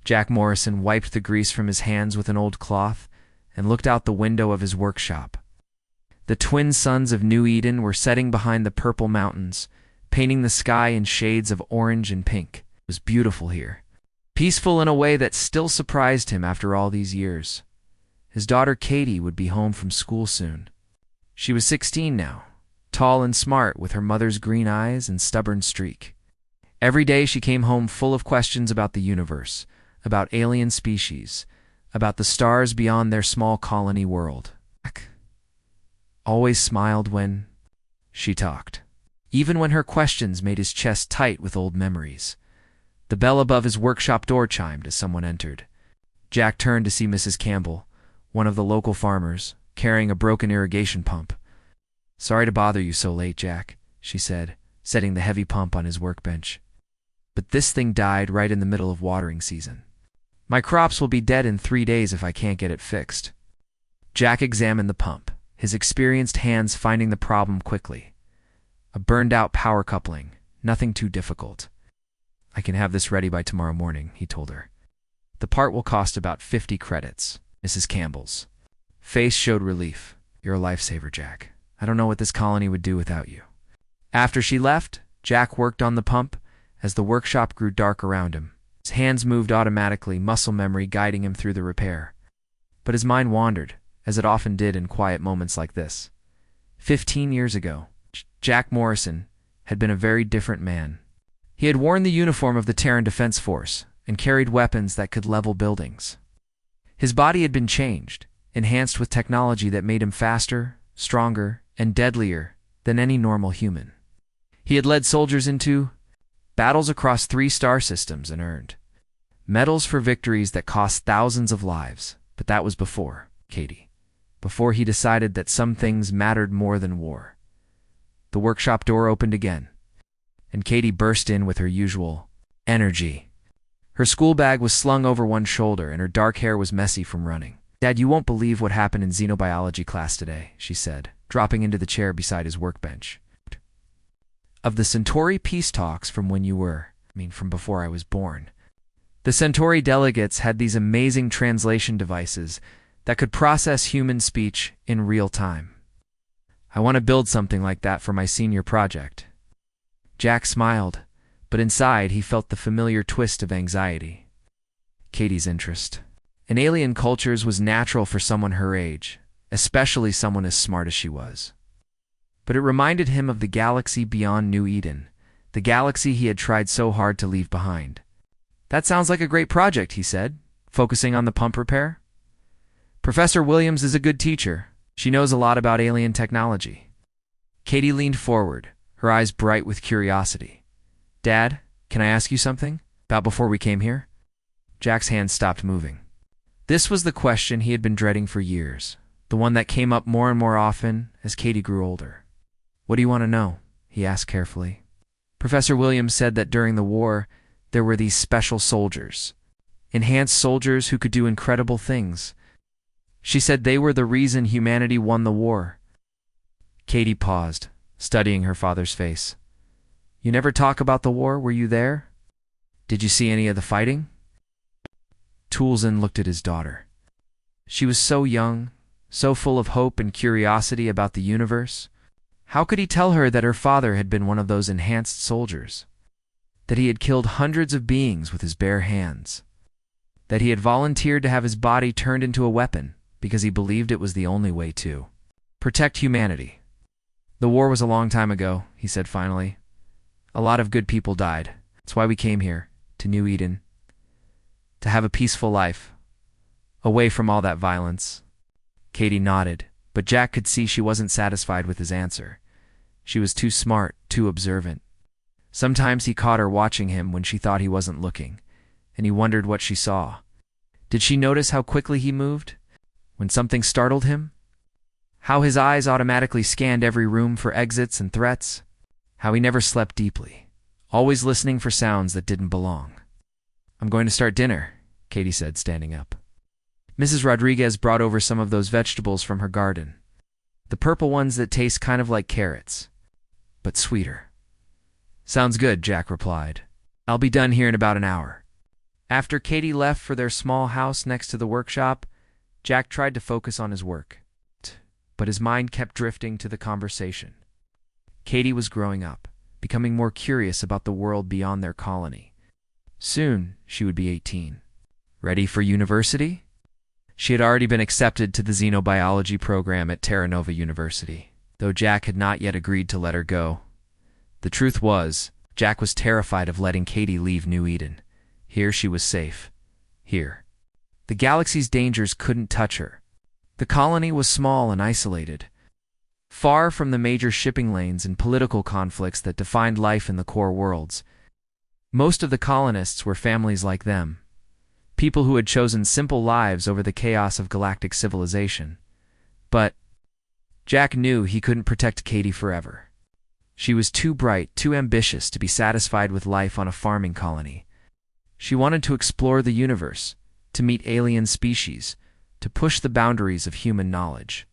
Jack Morrison wiped the grease from his hands with an old cloth and looked out the window of his workshop. The twin suns of New Eden were setting behind the purple mountains, painting the sky in shades of orange and pink. It was beautiful here, peaceful in a way that still surprised him after all these years. His daughter Katie would be home from school soon. She was 16 now, tall and smart with her mother's green eyes and stubborn streak. Every day she came home full of questions about the universe, about alien species, about the stars beyond their small colony world. Jack always smiled when she talked, even when her questions made his chest tight with old memories. The bell above his workshop door chimed as someone entered. Jack turned to see Mrs. Campbell, one of the local farmers, carrying a broken irrigation pump. "Sorry to bother you so late, Jack," she said, setting the heavy pump on his workbench. "But this thing died right in the middle of watering season. My crops will be dead in 3 days if I can't get it fixed." Jack examined the pump, his experienced hands finding the problem quickly. A burned-out power coupling, nothing too difficult. "I can have this ready by tomorrow morning," he told her. "The part will cost about 50 credits." Mrs. Campbell's face showed relief. "You're a lifesaver, Jack. I don't know what this colony would do without you." After she left, Jack worked on the pump as the workshop grew dark around him. His hands moved automatically, muscle memory guiding him through the repair. But his mind wandered, as it often did in quiet moments like this. 15 years ago, Jack Morrison had been a very different man. He had worn the uniform of the Terran Defense Force and carried weapons that could level buildings. His body had been changed, enhanced with technology that made him faster, stronger, and deadlier than any normal human. He had led soldiers into battles across 3 star systems and earned medals for victories that cost thousands of lives. But that was before Katie, before he decided that some things mattered more than war. The workshop door opened again, and Katie burst in with her usual energy. Her school bag was slung over one shoulder, and her dark hair was messy from running. "Dad, you won't believe what happened in xenobiology class today," she said, dropping into the chair beside his workbench. "Of the Centauri peace talks from from before I was born. The Centauri delegates had these amazing translation devices that could process human speech in real time. I want to build something like that for my senior project." Jack smiled, but inside he felt the familiar twist of anxiety. Katie's interest in alien cultures was natural for someone her age, especially someone as smart as she was. But it reminded him of the galaxy beyond New Eden, the galaxy he had tried so hard to leave behind. "That sounds like a great project," he said, focusing on the pump repair. "Professor Williams is a good teacher. She knows a lot about alien technology." Katie leaned forward, her eyes bright with curiosity. "Dad, can I ask you something about before we came here?" Jack's hand stopped moving. This was the question he had been dreading for years, the one that came up more and more often as Katie grew older. "What do you want to know?" he asked carefully. "Professor Williams said that during the war, there were these special soldiers, enhanced soldiers who could do incredible things. She said they were the reason humanity won the war." Katie paused, studying her father's face. "You never talk about the war? Were you there? Did you see any of the fighting?" Toulson looked at his daughter. She was so young, so full of hope and curiosity about the universe. How could he tell her that her father had been one of those enhanced soldiers? That he had killed hundreds of beings with his bare hands? That he had volunteered to have his body turned into a weapon because he believed it was the only way to protect humanity? "The war was a long time ago," he said finally. "A lot of good people died. That's why we came here, to New Eden. To have a peaceful life, away from all that violence." Katie nodded, but Jack could see she wasn't satisfied with his answer. She was too smart, too observant. Sometimes he caught her watching him when she thought he wasn't looking, and he wondered what she saw. Did she notice how quickly he moved when something startled him? How his eyes automatically scanned every room for exits and threats? How he never slept deeply, always listening for sounds that didn't belong. "I'm going to start dinner," Katie said, standing up. Mrs. Rodriguez brought over some of those vegetables from her garden, the purple ones that taste kind of like carrots, but sweeter. "Sounds good," Jack replied. "I'll be done here in about an hour." After Katie left for their small house next to the workshop, Jack tried to focus on his work, but his mind kept drifting to the conversation. Katie was growing up, becoming more curious about the world beyond their colony. Soon, she would be 18. Ready for university? She had already been accepted to the xenobiology program at Terra Nova University, though Jack had not yet agreed to let her go. The truth was, Jack was terrified of letting Katie leave New Eden. Here she was safe. Here. The galaxy's dangers couldn't touch her. The colony was small and isolated, far from the major shipping lanes and political conflicts that defined life in the core worlds. Most of the colonists were families like them, people who had chosen simple lives over the chaos of galactic civilization. But Jack knew he couldn't protect Katie forever. She was too bright, too ambitious to be satisfied with life on a farming colony. She wanted to explore the universe, to meet alien species, to push the boundaries of human knowledge.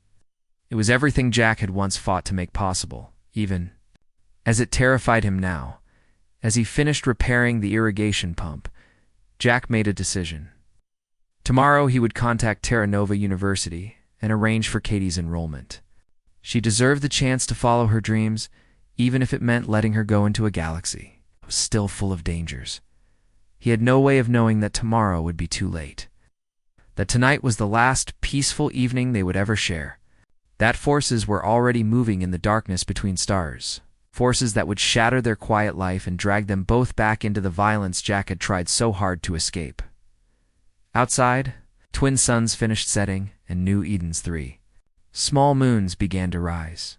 It was everything Jack had once fought to make possible, even as it terrified him now. As he finished repairing the irrigation pump, Jack made a decision. Tomorrow he would contact Terra Nova University and arrange for Katie's enrollment. She deserved the chance to follow her dreams, even if it meant letting her go into a galaxy that was still full of dangers. He had no way of knowing that tomorrow would be too late, that tonight was the last peaceful evening they would ever share, that forces were already moving in the darkness between stars, forces that would shatter their quiet life and drag them both back into the violence Jack had tried so hard to escape. Outside, twin suns finished setting, and New Eden's 3 small moons began to rise.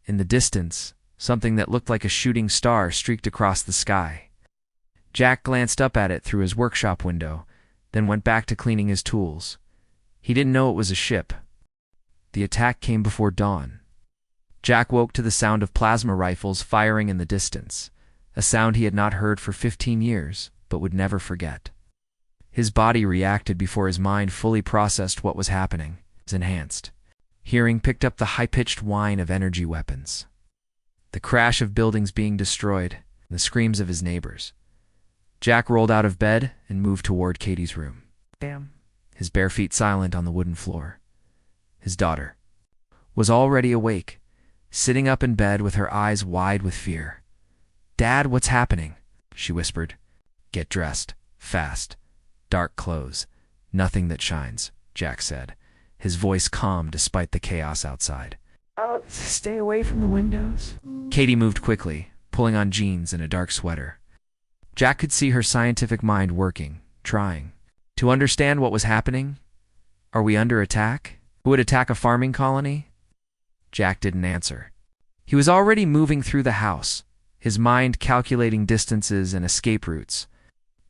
In the distance, something that looked like a shooting star streaked across the sky. Jack glanced up at it through his workshop window, then went back to cleaning his tools. He didn't know it was a ship. The attack came before dawn. Jack woke to the sound of plasma rifles firing in the distance, a sound he had not heard for 15 years, but would never forget. His body reacted before his mind fully processed what was happening. It was enhanced. Hearing picked up the high-pitched whine of energy weapons, the crash of buildings being destroyed, and the screams of his neighbors. Jack rolled out of bed and moved toward Katie's room. Damn. His bare feet silent on the wooden floor. His daughter was already awake, sitting up in bed with her eyes wide with fear. "Dad, what's happening?" she whispered. "Get dressed. Fast. Dark clothes. Nothing that shines," Jack said, his voice calm despite the chaos outside. "I'll stay away from the windows." Katie moved quickly, pulling on jeans and a dark sweater. Jack could see her scientific mind working, trying to understand what was happening. Are we under attack? Who would attack a farming colony? Jack didn't answer. He was already moving through the house, his mind calculating distances and escape routes.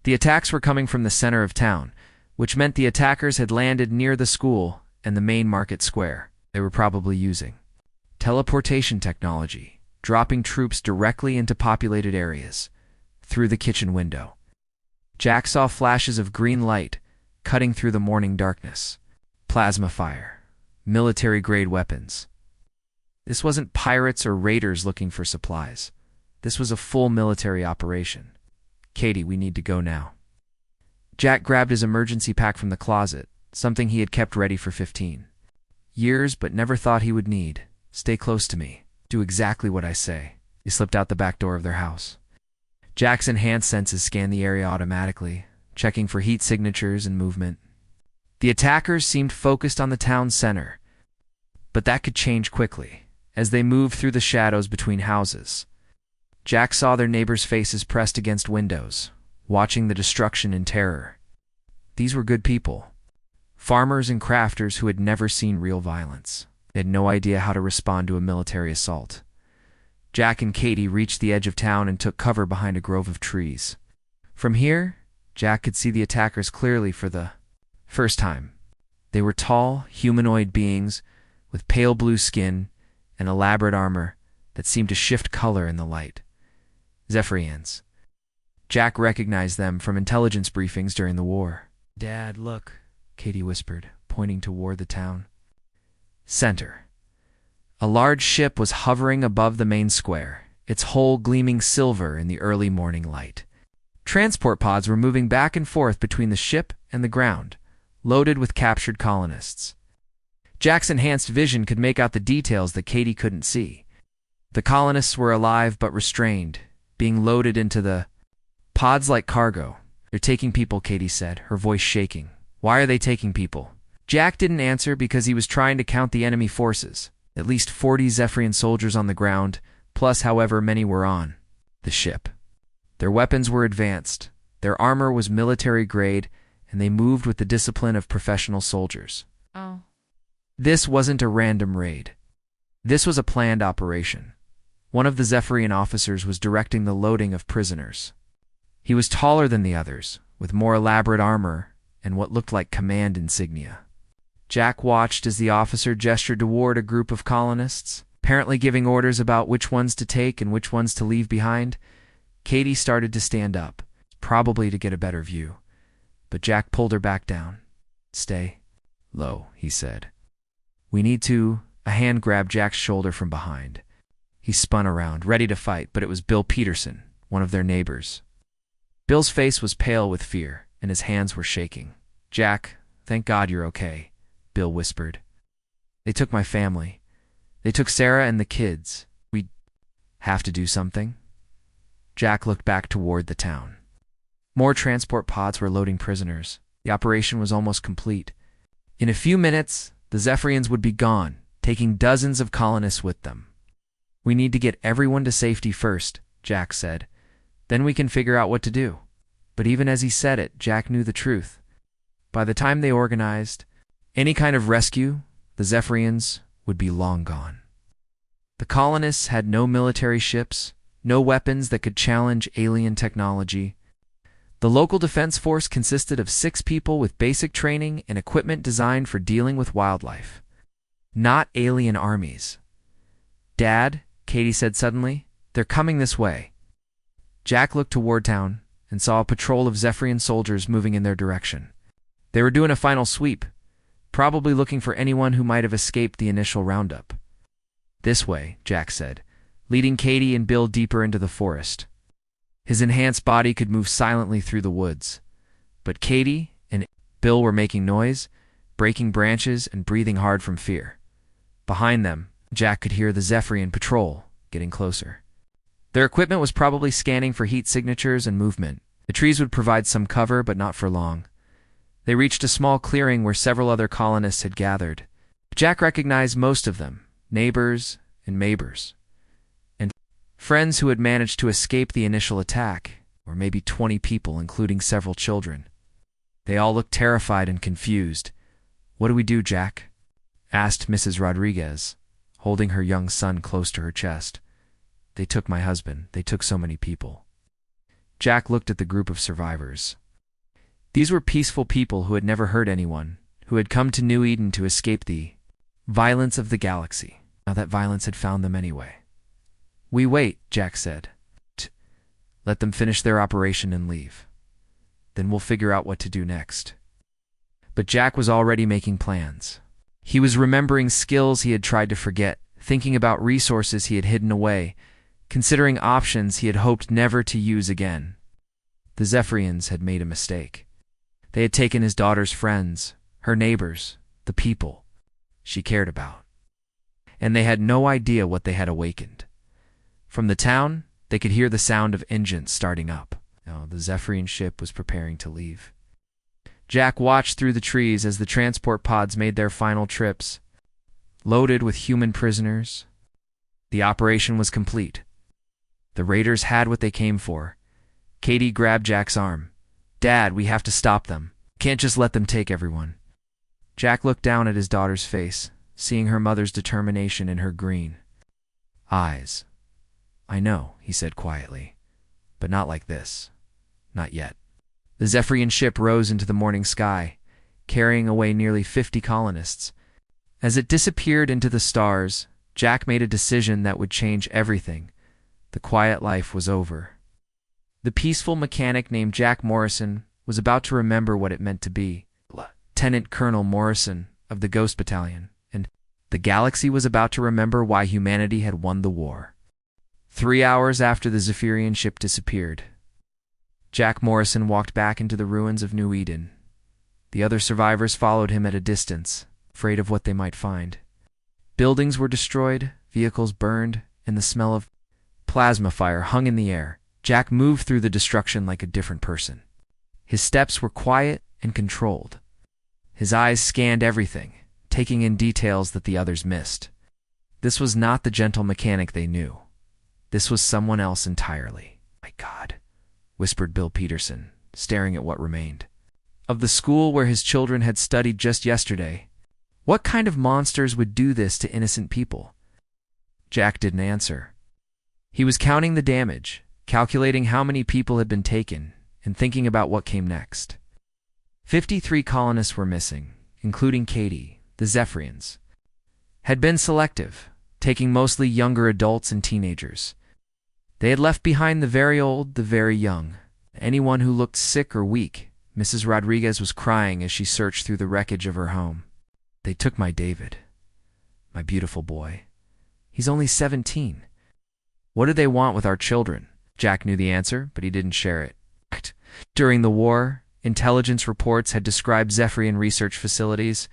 The attacks were coming from the center of town, which meant the attackers had landed near the school and the main market square. They were probably using teleportation technology, dropping troops directly into populated areas, through the kitchen window. Jack saw flashes of green light cutting through the morning darkness. Plasma fire. Military-grade weapons. This wasn't pirates or raiders looking for supplies. This was a full military operation. "Katie, we need to go now." Jack grabbed his emergency pack from the closet, something he had kept ready for 15 years but never thought he would need. "Stay close to me. Do exactly what I say." He slipped out the back door of their house. Jack's enhanced senses scanned the area automatically, checking for heat signatures and movement. The attackers seemed focused on the town center, but that could change quickly as they moved through the shadows between houses. Jack saw their neighbors' faces pressed against windows, watching the destruction in terror. These were good people, farmers and crafters who had never seen real violence. They had no idea how to respond to a military assault. Jack and Katie reached the edge of town and took cover behind a grove of trees. From here, Jack could see the attackers clearly for the first time. They were tall, humanoid beings with pale blue skin and elaborate armor that seemed to shift color in the light. Zephyrians. Jack recognized them from intelligence briefings during the war. "Dad, look," Katie whispered, pointing toward the town center. A large ship was hovering above the main square, its hull gleaming silver in the early morning light. Transport pods were moving back and forth between the ship and the ground, loaded with captured colonists. Jack's enhanced vision could make out the details that Katie couldn't see. The colonists were alive but restrained, being loaded into the pods like cargo. "They're taking people," Katie said, her voice shaking. "Why are they taking people?" Jack didn't answer because he was trying to count the enemy forces, at least 40 Zephyrian soldiers on the ground, plus however many were on the ship. Their weapons were advanced, their armor was military grade, and they moved with the discipline of professional soldiers. Oh. This wasn't a random raid. This was a planned operation. One of the Zephyrian officers was directing the loading of prisoners. He was taller than the others, with more elaborate armor and what looked like command insignia. Jack watched as the officer gestured toward a group of colonists, apparently giving orders about which ones to take and which ones to leave behind. Katie started to stand up, probably to get a better view, but Jack pulled her back down. "Stay low," he said. "We need to—" A hand grabbed Jack's shoulder from behind. He spun around, ready to fight, but it was Bill Peterson, one of their neighbors. Bill's face was pale with fear, and his hands were shaking. "Jack, thank God you're okay," Bill whispered. "They took my family. They took Sarah and the kids. We have to do something." Jack looked back toward the town. More transport pods were loading prisoners. The operation was almost complete. In a few minutes, the Zephyrians would be gone, taking dozens of colonists with them. "We need to get everyone to safety first," Jack said. "Then we can figure out what to do." But even as he said it, Jack knew the truth. By the time they organized any kind of rescue, the Zephyrians would be long gone. The colonists had no military ships, no weapons that could challenge alien technology. The local defense force consisted of 6 people with basic training and equipment designed for dealing with wildlife. Not alien armies. "Dad," Katie said suddenly, "they're coming this way." Jack looked toward town and saw a patrol of Zephyrian soldiers moving in their direction. They were doing a final sweep, probably looking for anyone who might have escaped the initial roundup. "This way," Jack said, leading Katie and Bill deeper into the forest. His enhanced body could move silently through the woods, but Katie and Bill were making noise, breaking branches and breathing hard from fear. Behind them, Jack could hear the Zephyrian patrol getting closer. Their equipment was probably scanning for heat signatures and movement. The trees would provide some cover, but not for long. They reached a small clearing where several other colonists had gathered. Jack recognized most of them, neighbors and neighbors, and friends who had managed to escape the initial attack, or maybe 20 people, including several children. They all looked terrified and confused. "What do we do, Jack?" asked Mrs. Rodriguez, holding her young son close to her chest. "They took my husband. They took so many people." Jack looked at the group of survivors. These were peaceful people who had never hurt anyone, who had come to New Eden to escape the violence of the galaxy. Now that violence had found them anyway. "We wait," Jack said. "Let them finish their operation and leave. Then we'll figure out what to do next." But Jack was already making plans. He was remembering skills he had tried to forget, thinking about resources he had hidden away, considering options he had hoped never to use again. The Zephyrians had made a mistake. They had taken his daughter's friends, her neighbors, the people she cared about. And they had no idea what they had awakened. From the town, they could hear the sound of engines starting up. Now, the Zephyrian ship was preparing to leave. Jack watched through the trees as the transport pods made their final trips, loaded with human prisoners. The operation was complete. The raiders had what they came for. Katie grabbed Jack's arm. "Dad, we have to stop them. Can't just let them take everyone." Jack looked down at his daughter's face, seeing her mother's determination in her green eyes. "I know," he said quietly, "but not like this. Not yet." The Zephyrian ship rose into the morning sky, carrying away nearly 50 colonists. As it disappeared into the stars, Jack made a decision that would change everything. The quiet life was over. The peaceful mechanic named Jack Morrison was about to remember what it meant to be Lieutenant Colonel Morrison of the Ghost Battalion, and the galaxy was about to remember why humanity had won the war. 3 hours after the Zephyrian ship disappeared, Jack Morrison walked back into the ruins of New Eden. The other survivors followed him at a distance, afraid of what they might find. Buildings were destroyed, vehicles burned, and the smell of plasma fire hung in the air. Jack moved through the destruction like a different person. His steps were quiet and controlled. His eyes scanned everything, taking in details that the others missed. This was not the gentle mechanic they knew. This was someone else entirely. "My God," whispered Bill Peterson, staring at what remained of the school where his children had studied just yesterday. What kind of monsters would do this to innocent people? Jack didn't answer. He was counting the damage, calculating how many people had been taken, and thinking about what came next. 53 colonists were missing, including Katie, the Zephyrians. Had been selective, taking mostly younger adults and teenagers. They had left behind the very old, the very young, anyone who looked sick or weak. Mrs. Rodriguez was crying as she searched through the wreckage of her home. "They took my David, my beautiful boy. He's only 17. What do they want with our children?" Jack knew the answer, but he didn't share it. During the war, intelligence reports had described Zephyrian research facilities.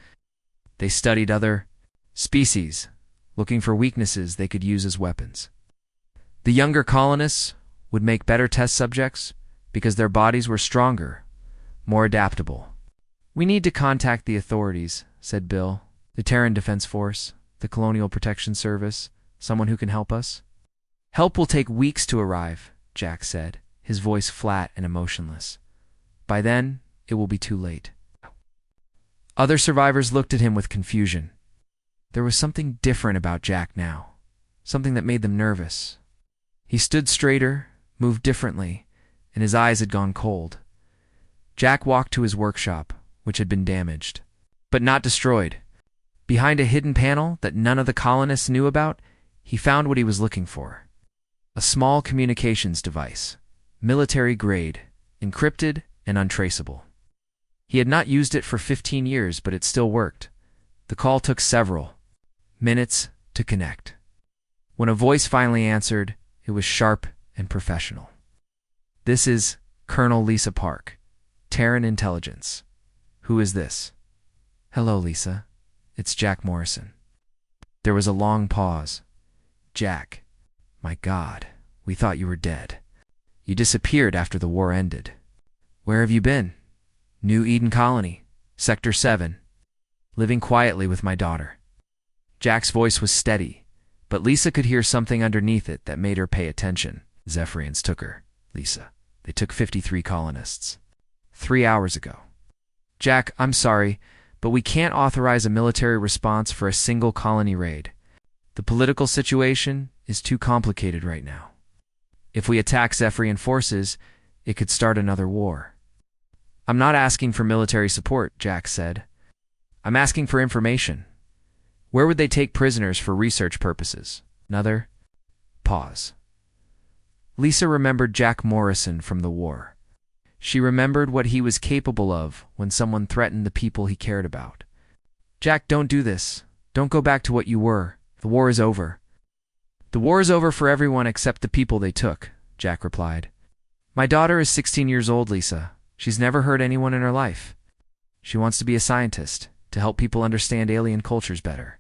They studied other species, looking for weaknesses they could use as weapons. The younger colonists would make better test subjects because their bodies were stronger, more adaptable. "We need to contact the authorities," said Bill. "The Terran Defense Force, the Colonial Protection Service, someone who can help us." "Help will take weeks to arrive," Jack said, his voice flat and emotionless. "By then, it will be too late." Other survivors looked at him with confusion. There was something different about Jack now, something that made them nervous. He stood straighter, moved differently, and his eyes had gone cold. Jack walked to his workshop, which had been damaged, but not destroyed. Behind a hidden panel that none of the colonists knew about, he found what he was looking for. A small communications device, military grade, encrypted and untraceable. He had not used it for 15 years, but it still worked. The call took several minutes to connect. When a voice finally answered, it was sharp and professional. "This is Colonel Lisa Park, Terran Intelligence. Who is this?" "Hello, Lisa. It's Jack Morrison." There was a long pause. "Jack, my God, we thought you were dead. You disappeared after the war ended. Where have you been?" "New Eden Colony, Sector 7. Living quietly with my daughter." Jack's voice was steady, but Lisa could hear something underneath it that made her pay attention. "Zephyrians took her, Lisa. They took 53 colonists. 3 hours ago." "Jack, I'm sorry, but we can't authorize a military response for a single colony raid. The political situation is too complicated right now. If we attack Zephyrian forces, it could start another war." "I'm not asking for military support," Jack said. "I'm asking for information. Where would they take prisoners for research purposes?" Another pause. Lisa remembered Jack Morrison from the war. She remembered what he was capable of when someone threatened the people he cared about. "Jack, don't do this. Don't go back to what you were. The war is over." "The war is over for everyone except the people they took," Jack replied. "My daughter is 16 years old, Lisa. She's never hurt anyone in her life. She wants to be a scientist, to help people understand alien cultures better.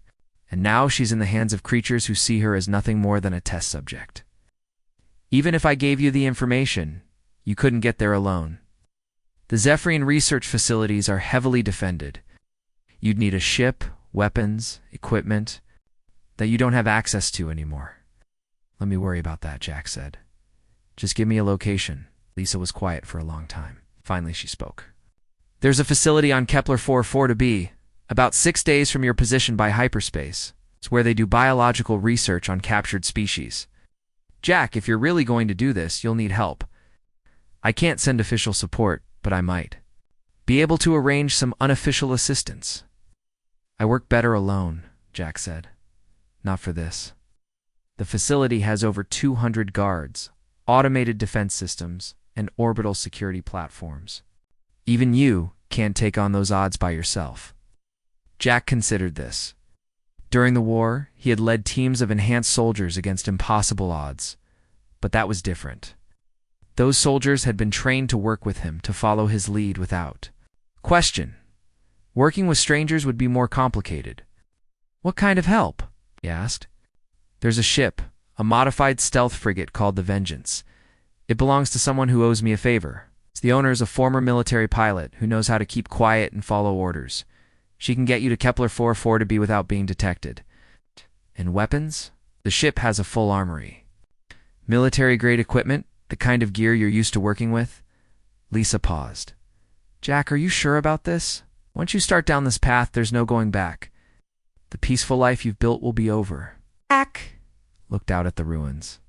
And now she's in the hands of creatures who see her as nothing more than a test subject. Even if I gave you the information, you couldn't get there alone. The Zephyrian research facilities are heavily defended. You'd need a ship, weapons, equipment that you don't have access to anymore." "Let me worry about that," Jack said. "Just give me a location." Lisa was quiet for a long time. Finally, she spoke. "There's a facility on Kepler 4-4b, about 6 days from your position by hyperspace. It's where they do biological research on captured species. Jack, if you're really going to do this, you'll need help. I can't send official support, but I might be able to arrange some unofficial assistance." "I work better alone," Jack said. "Not for this. The facility has over 200 guards, automated defense systems, and orbital security platforms. Even you can't take on those odds by yourself." Jack considered this. During the war, he had led teams of enhanced soldiers against impossible odds, but that was different. Those soldiers had been trained to work with him, to follow his lead without question. Working with strangers would be more complicated. "What kind of help?" he asked. "There's a ship, a modified stealth frigate called the Vengeance. It belongs to someone who owes me a favor. The owner is a former military pilot who knows how to keep quiet and follow orders. She can get you to Kepler 4 to be without being detected." "And weapons?" "The ship has a full armory. Military-grade equipment, the kind of gear you're used to working with." Lisa paused. "Jack, are you sure about this? Once you start down this path, there's no going back. The peaceful life you've built will be over." Jack looked out at the ruins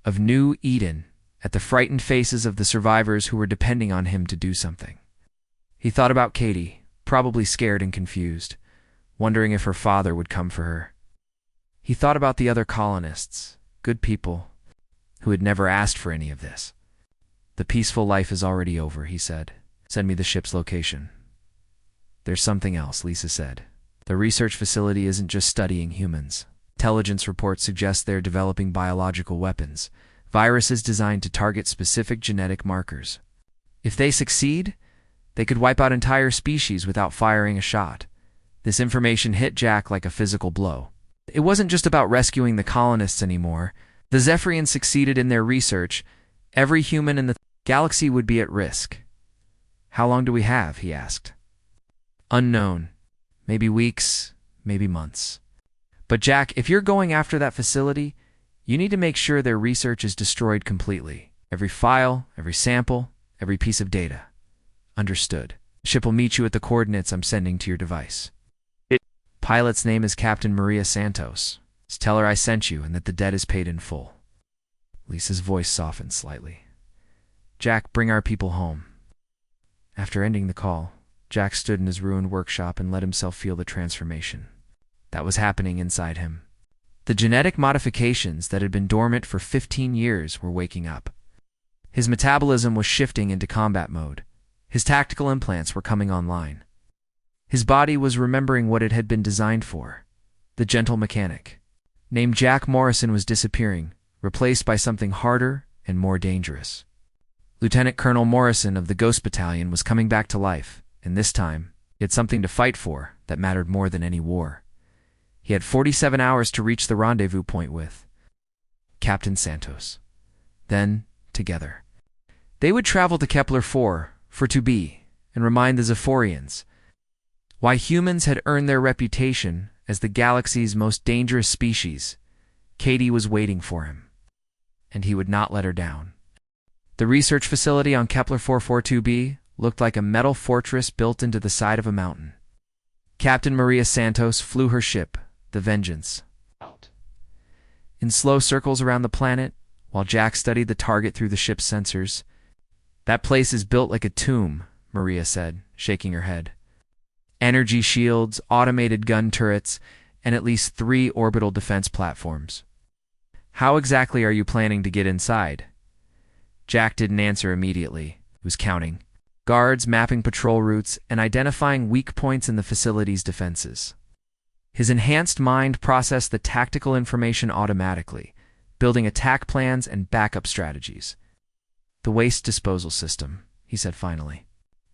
of New Eden, at the frightened faces of the survivors who were depending on him to do something. He thought about Katie, probably scared and confused, wondering if her father would come for her. He thought about the other colonists, good people, who had never asked for any of this. "The peaceful life is already over," he said. "Send me the ship's location." "There's something else," Lisa said. "The research facility isn't just studying humans. Intelligence reports suggest they're developing biological weapons, viruses designed to target specific genetic markers. If they succeed, they could wipe out entire species without firing a shot." This information hit Jack like a physical blow. It wasn't just about rescuing the colonists anymore. The Zephyrians succeeded in their research. Every human in the galaxy would be at risk. "How long do we have?" he asked. "Unknown. Maybe weeks, maybe months. But Jack, if you're going after that facility, you need to make sure their research is destroyed completely. Every file, every sample, every piece of data." "Understood. The ship will meet you at the coordinates I'm sending to your device. Pilot's name is Captain Maria Santos. Just tell her I sent you and that the debt is paid in full." Lisa's voice softened slightly. "Jack, bring our people home." After ending the call, Jack stood in his ruined workshop and let himself feel the transformation that was happening inside him. The genetic modifications that had been dormant for 15 years were waking up. His metabolism was shifting into combat mode. His tactical implants were coming online. His body was remembering what it had been designed for. The gentle mechanic, named Jack Morrison, was disappearing, replaced by something harder and more dangerous. Lieutenant Colonel Morrison of the Ghost Battalion was coming back to life, and this time, he had something to fight for that mattered more than any war. He had 47 hours to reach the rendezvous point with Captain Santos. Then, together, they would travel to Kepler 4 to be and remind the Zephyrians why humans had earned their reputation as the galaxy's most dangerous species. Katie was waiting for him, and he would not let her down. The research facility on Kepler 442b looked like a metal fortress built into the side of a mountain. Captain Maria Santos flew her ship, the Vengeance, in slow circles around the planet, while Jack studied the target through the ship's sensors. "That place is built like a tomb," Maria said, shaking her head. "Energy shields, automated gun turrets, and at least 3 orbital defense platforms." "How exactly are you planning to get inside?" Jack didn't answer immediately. He was counting guards, mapping patrol routes, and identifying weak points in the facility's defenses. His enhanced mind processed the tactical information automatically, building attack plans and backup strategies. "The waste disposal system," he said finally.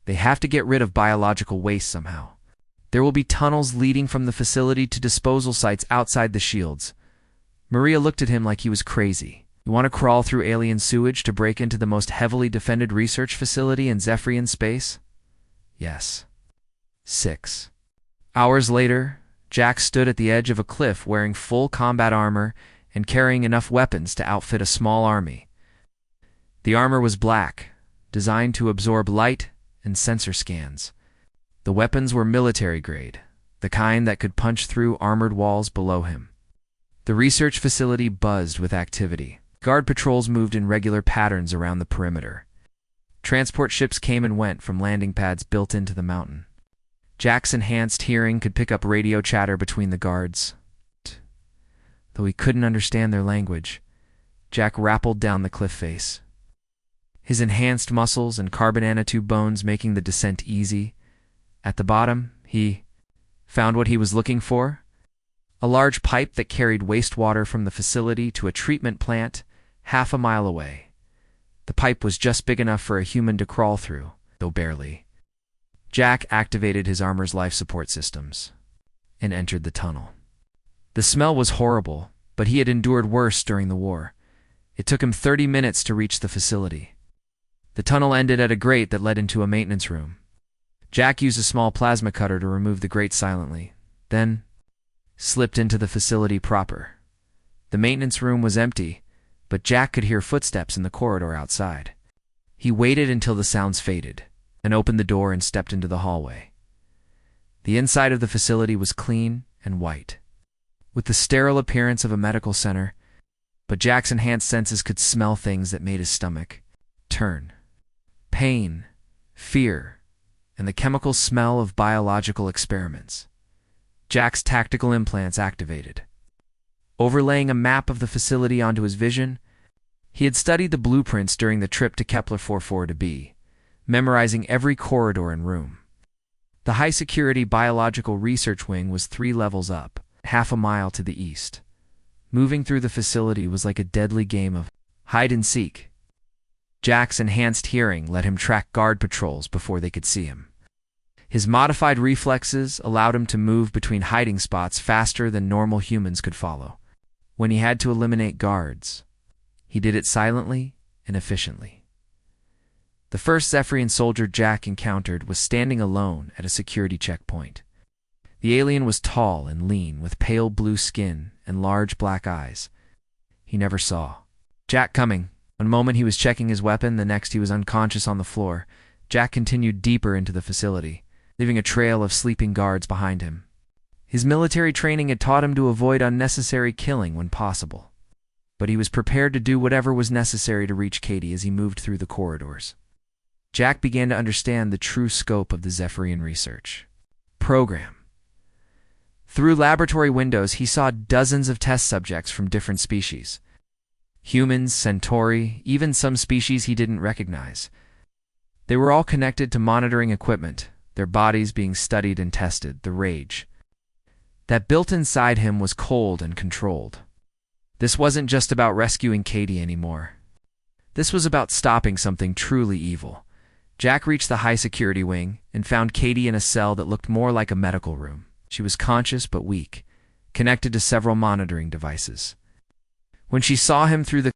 "They have to get rid of biological waste somehow. There will be tunnels leading from the facility to disposal sites outside the shields." Maria looked at him like he was crazy. "You want to crawl through alien sewage to break into the most heavily defended research facility in Zephyrian space?" "Yes." 6 hours later, Jack stood at the edge of a cliff wearing full combat armor and carrying enough weapons to outfit a small army. The armor was black, designed to absorb light and sensor scans. The weapons were military grade, the kind that could punch through armored walls below him. The research facility buzzed with activity. Guard patrols moved in regular patterns around the perimeter. Transport ships came and went from landing pads built into the mountain. Jack's enhanced hearing could pick up radio chatter between the guards. Though he couldn't understand their language, Jack rappelled down the cliff face, his enhanced muscles and carbon nanotube bones making the descent easy. At the bottom, he found what he was looking for: a large pipe that carried wastewater from the facility to a treatment plant half a mile away. The pipe was just big enough for a human to crawl through, though barely. Jack activated his armor's life support systems and entered the tunnel. The smell was horrible, but he had endured worse during the war. It took him 30 minutes to reach the facility. The tunnel ended at a grate that led into a maintenance room. Jack used a small plasma cutter to remove the grate silently, then slipped into the facility proper. The maintenance room was empty, but Jack could hear footsteps in the corridor outside. He waited until the sounds faded, and opened the door and stepped into the hallway. The inside of the facility was clean and white, with the sterile appearance of a medical center, but Jack's enhanced senses could smell things that made his stomach turn. Pain, fear, and the chemical smell of biological experiments. Jack's tactical implants activated. Overlaying a map of the facility onto his vision, he had studied the blueprints during the trip to Kepler 44b, memorizing every corridor and room. The high-security biological research wing was 3 levels up, half a mile to the east. Moving through the facility was like a deadly game of hide-and-seek. Jack's enhanced hearing let him track guard patrols before they could see him. His modified reflexes allowed him to move between hiding spots faster than normal humans could follow. When he had to eliminate guards, he did it silently and efficiently. The first Zephyrian soldier Jack encountered was standing alone at a security checkpoint. The alien was tall and lean, with pale blue skin and large black eyes. He never saw Jack coming. One moment he was checking his weapon, the next he was unconscious on the floor. Jack continued deeper into the facility, leaving a trail of sleeping guards behind him. His military training had taught him to avoid unnecessary killing when possible, but he was prepared to do whatever was necessary to reach Katie as he moved through the corridors. Jack began to understand the true scope of the Zephyrian research program. Through laboratory windows, he saw dozens of test subjects from different species. Humans, Centauri, even some species he didn't recognize. They were all connected to monitoring equipment, their bodies being studied and tested, the rage that built inside him was cold and controlled. This wasn't just about rescuing Katie anymore. This was about stopping something truly evil. Jack reached the high-security wing and found Katie in a cell that looked more like a medical room. She was conscious but weak, connected to several monitoring devices. When she saw him through the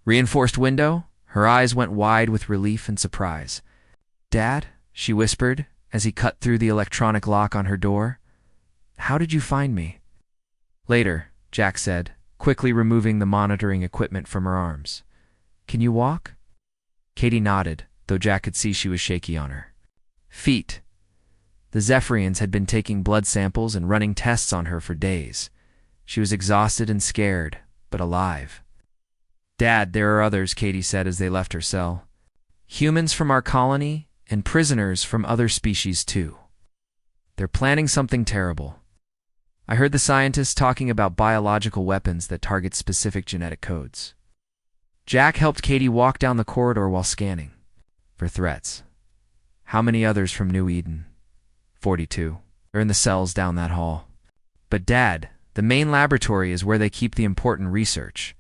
reinforced window, her eyes went wide with relief and surprise. "Dad?" she whispered as he cut through the electronic lock on her door. "How did you find me?" "Later," Jack said, quickly removing the monitoring equipment from her arms. "Can you walk?" Katie nodded, though Jack could see she was shaky on her feet. The Zephyrians had been taking blood samples and running tests on her for days. She was exhausted and scared, but alive. "Dad, there are others," Katie said as they left her cell. "Humans from our colony and prisoners from other species too. They're planning something terrible. I heard the scientists talking about biological weapons that target specific genetic codes." Jack helped Katie walk down the corridor while scanning for threats. "How many others from New Eden?" 42. "They're in the cells down that hall." "But Dad, the main laboratory is where they keep the important research.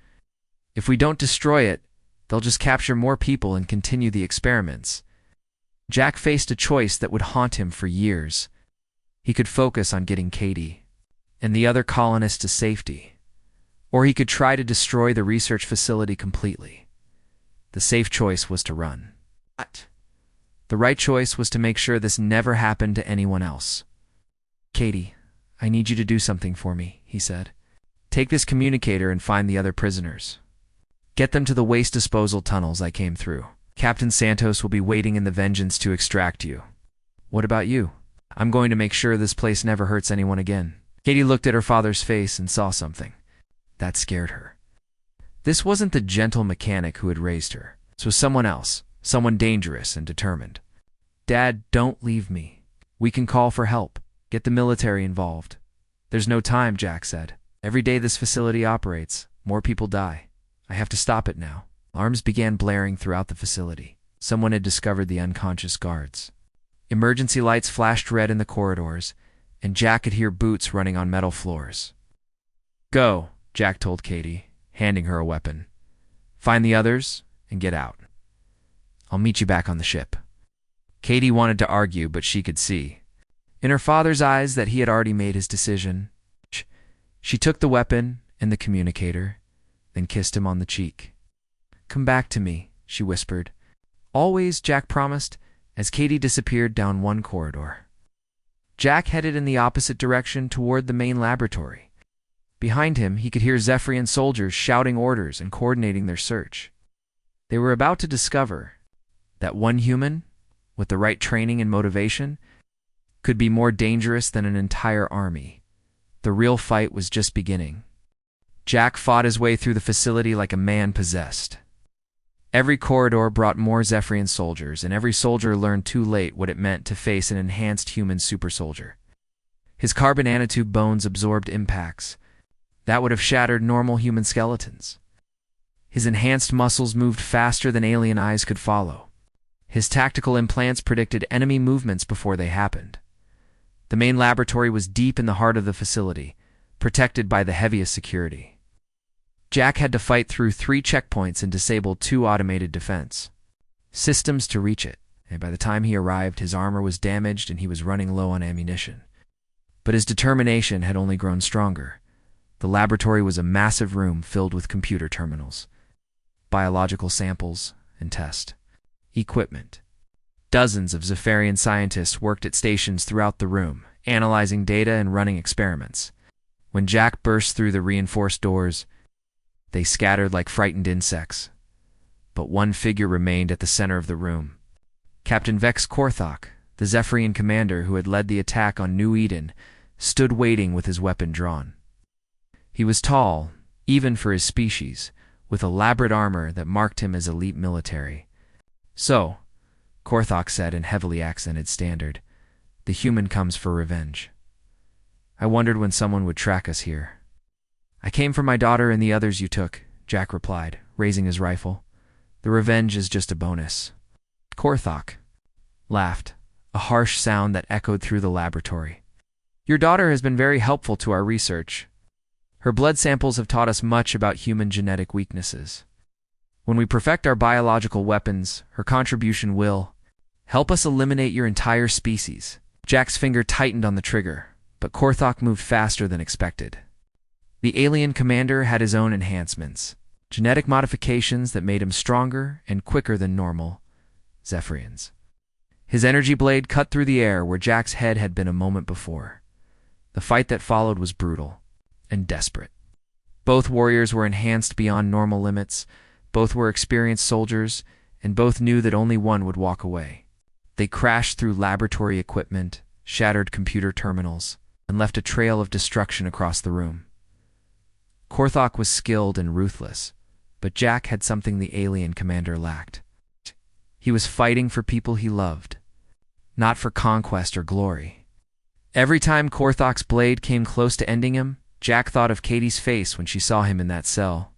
If we don't destroy it, they'll just capture more people and continue the experiments." Jack faced a choice that would haunt him for years. He could focus on getting Katie and the other colonists to safety, or he could try to destroy the research facility completely. The safe choice was to run. But the right choice was to make sure this never happened to anyone else. "Katie, I need you to do something for me," he said. "Take this communicator and find the other prisoners. Get them to the waste disposal tunnels I came through. Captain Santos will be waiting in the Vengeance to extract you." "What about you?" "I'm going to make sure this place never hurts anyone again." Katie looked at her father's face and saw something that scared her. This wasn't the gentle mechanic who had raised her. This was someone else, someone dangerous and determined. "Dad, don't leave me. We can call for help. Get the military involved." "There's no time," Jack said. "Every day this facility operates, more people die. I have to stop it now." Alarms began blaring throughout the facility. Someone had discovered the unconscious guards. Emergency lights flashed red in the corridors, and Jack could hear boots running on metal floors. "Go," Jack told Katie, handing her a weapon. "Find the others and get out." I'll meet you back on the ship." Katie wanted to argue, but she could see in her father's eyes that he had already made his decision. She took the weapon and the communicator, then kissed him on the cheek. "Come back to me," she whispered. "Always," Jack promised, as Katie disappeared down one corridor. Jack headed in the opposite direction toward the main laboratory. Behind him, he could hear Zephyrian soldiers shouting orders and coordinating their search. They were about to discover that one human, with the right training and motivation, could be more dangerous than an entire army. The real fight was just beginning. Jack fought his way through the facility like a man possessed. Every corridor brought more Zephyrian soldiers, and every soldier learned too late what it meant to face an enhanced human super soldier. His carbon nanotube bones absorbed impacts that would have shattered normal human skeletons. His enhanced muscles moved faster than alien eyes could follow. His tactical implants predicted enemy movements before they happened. The main laboratory was deep in the heart of the facility, protected by the heaviest security. Jack had to fight through 3 checkpoints and disable 2 automated defense systems to reach it, and by the time he arrived, his armor was damaged and he was running low on ammunition. But his determination had only grown stronger. The laboratory was a massive room filled with computer terminals, biological samples, and test equipment. Dozens of Zephyrian scientists worked at stations throughout the room, analyzing data and running experiments. When Jack burst through the reinforced doors, they scattered like frightened insects. But one figure remained at the center of the room. Captain Vex Korthok, the Zephyrian commander who had led the attack on New Eden, stood waiting with his weapon drawn. He was tall, even for his species, with elaborate armor that marked him as elite military. "So," Korthok said in heavily accented standard, "the human comes for revenge. I wondered when someone would track us here." "I came for my daughter and the others you took," Jack replied, raising his rifle. "The revenge is just a bonus." Korthok laughed, a harsh sound that echoed through the laboratory. "Your daughter has been very helpful to our research. Her blood samples have taught us much about human genetic weaknesses. When we perfect our biological weapons, her contribution will help us eliminate your entire species." Jack's finger tightened on the trigger, but Korthok moved faster than expected. The alien commander had his own enhancements, genetic modifications that made him stronger and quicker than normal Zephyrians. His energy blade cut through the air where Jack's head had been a moment before. The fight that followed was brutal and desperate. Both warriors were enhanced beyond normal limits, both were experienced soldiers, and both knew that only one would walk away. They crashed through laboratory equipment, shattered computer terminals, and left a trail of destruction across the room. Korthok was skilled and ruthless, but Jack had something the alien commander lacked. He was fighting for people he loved, not for conquest or glory. Every time Korthok's blade came close to ending him, Jack thought of Katie's face when she saw him in that cell.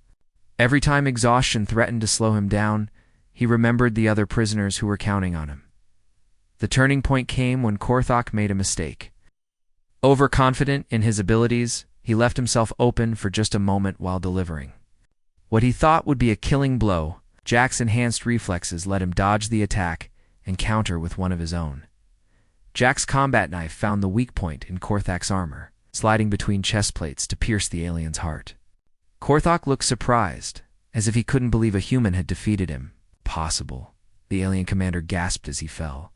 Every time exhaustion threatened to slow him down, he remembered the other prisoners who were counting on him. The turning point came when Korthok made a mistake. Overconfident in his abilities, he left himself open for just a moment while delivering what he thought would be a killing blow. Jack's enhanced reflexes let him dodge the attack and counter with one of his own. Jack's combat knife found the weak point in Korthok's armor, sliding between chest plates to pierce the alien's heart. Korthok looked surprised, as if he couldn't believe a human had defeated him. "Possible," the alien commander gasped as he fell.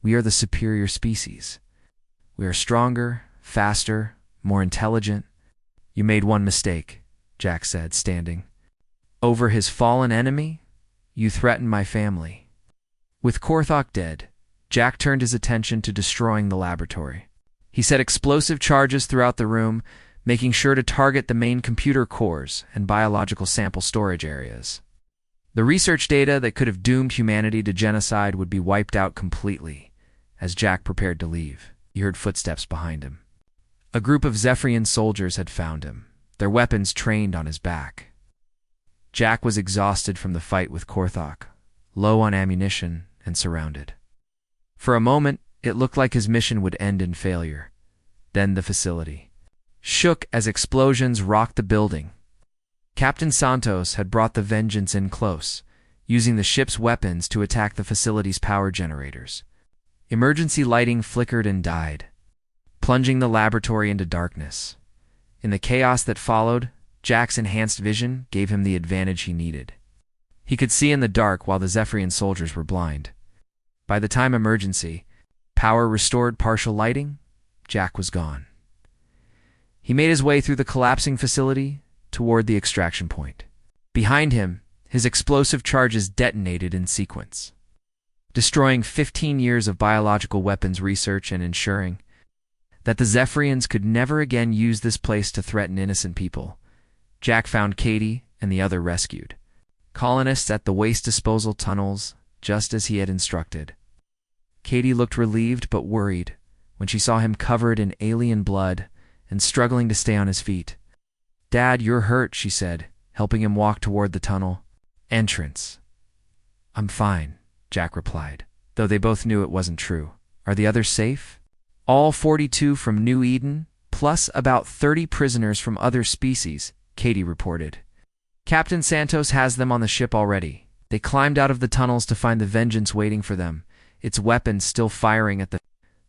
"We are the superior species. We are stronger, faster, more intelligent." "You made one mistake," Jack said, standing. "Over his fallen enemy, you threatened my family." With Korthok dead, Jack turned his attention to destroying the laboratory. He set explosive charges throughout the room, making sure to target the main computer cores and biological sample storage areas. The research data that could have doomed humanity to genocide would be wiped out completely. As Jack prepared to leave, he heard footsteps behind him. A group of Zephyrian soldiers had found him, their weapons trained on his back. Jack was exhausted from the fight with Korthok, low on ammunition and surrounded. For a moment, it looked like his mission would end in failure. Then the facility shook as explosions rocked the building. Captain Santos had brought the vengeance in close, using the ship's weapons to attack the facility's power generators. Emergency lighting flickered and died, plunging the laboratory into darkness. In the chaos that followed, Jack's enhanced vision gave him the advantage he needed. He could see in the dark while the Zephyrian soldiers were blind. By the time emergency power restored partial lighting, Jack was gone. He made his way through the collapsing facility toward the extraction point. Behind him, his explosive charges detonated in sequence, destroying 15 years of biological weapons research and ensuring that the Zephyrians could never again use this place to threaten innocent people. Jack found Katie and the other rescued colonists at the waste disposal tunnels, just as he had instructed. Katie looked relieved but worried when she saw him covered in alien blood and struggling to stay on his feet. "Dad, you're hurt," she said, helping him walk toward the tunnel entrance. "I'm fine," Jack replied, though they both knew it wasn't true. "Are the others safe?" "All 42 from New Eden, plus about 30 prisoners from other species," Katie reported. "Captain Santos has them on the ship already. They climbed out of the tunnels to find the Vengeance waiting for them, its weapons still firing at the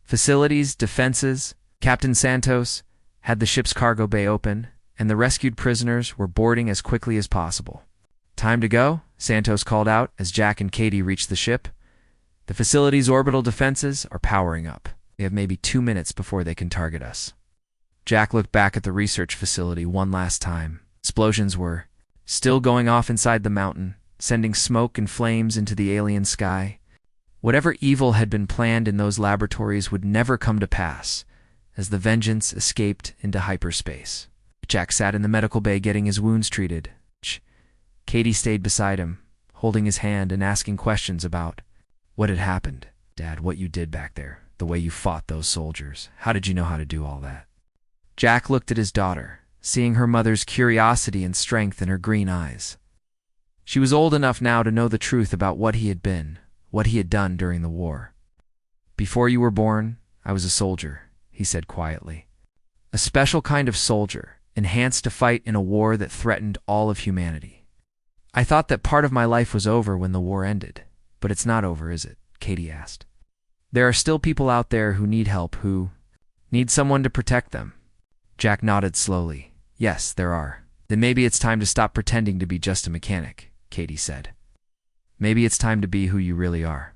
facility's defenses. Captain Santos had the ship's cargo bay open, and the rescued prisoners were boarding as quickly as possible." "Time to go," Santos called out as Jack and Katie reached the ship. "The facility's orbital defenses are powering up. They have maybe 2 minutes before they can target us." Jack looked back at the research facility one last time. Explosions were still going off inside the mountain, sending smoke and flames into the alien sky. Whatever evil had been planned in those laboratories would never come to pass, as the Vengeance escaped into hyperspace. Jack sat in the medical bay getting his wounds treated. Katie stayed beside him, holding his hand and asking questions about what had happened. "Dad, what you did back there, the way you fought those soldiers, how did you know how to do all that?" Jack looked at his daughter, seeing her mother's curiosity and strength in her green eyes. She was old enough now to know the truth about what he had been, what he had done during the war. "Before you were born, I was a soldier," he said quietly. "A special kind of soldier, enhanced to fight in a war that threatened all of humanity. I thought that part of my life was over when the war ended, but it's not over, is it?" Katie asked. "There are still people out there who need help, who need someone to protect them." Jack nodded slowly. "Yes, there are." "Then maybe it's time to stop pretending to be just a mechanic," Katie said. "Maybe it's time to be who you really are."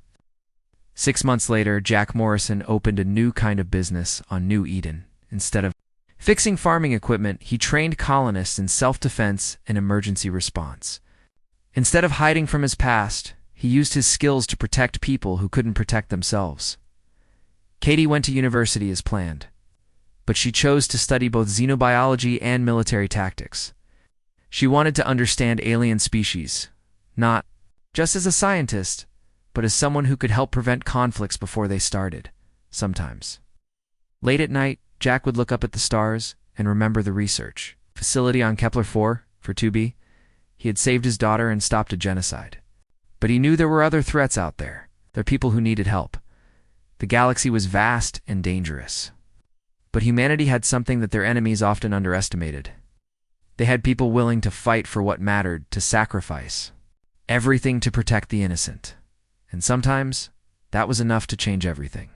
6 months later, Jack Morrison opened a new kind of business on New Eden. Instead of fixing farming equipment, he trained colonists in self-defense and emergency response. Instead of hiding from his past, he used his skills to protect people who couldn't protect themselves. Katie went to university as planned, but she chose to study both xenobiology and military tactics. She wanted to understand alien species, not just as a scientist, but as someone who could help prevent conflicts before they started, sometimes. Late at night, Jack would look up at the stars and remember the research facility on Kepler 4 for 2B. He had saved his daughter and stopped a genocide. But he knew there were other threats out there. There were people who needed help. The galaxy was vast and dangerous. But humanity had something that their enemies often underestimated. They had people willing to fight for what mattered, to sacrifice everything to protect the innocent. And sometimes, that was enough to change everything.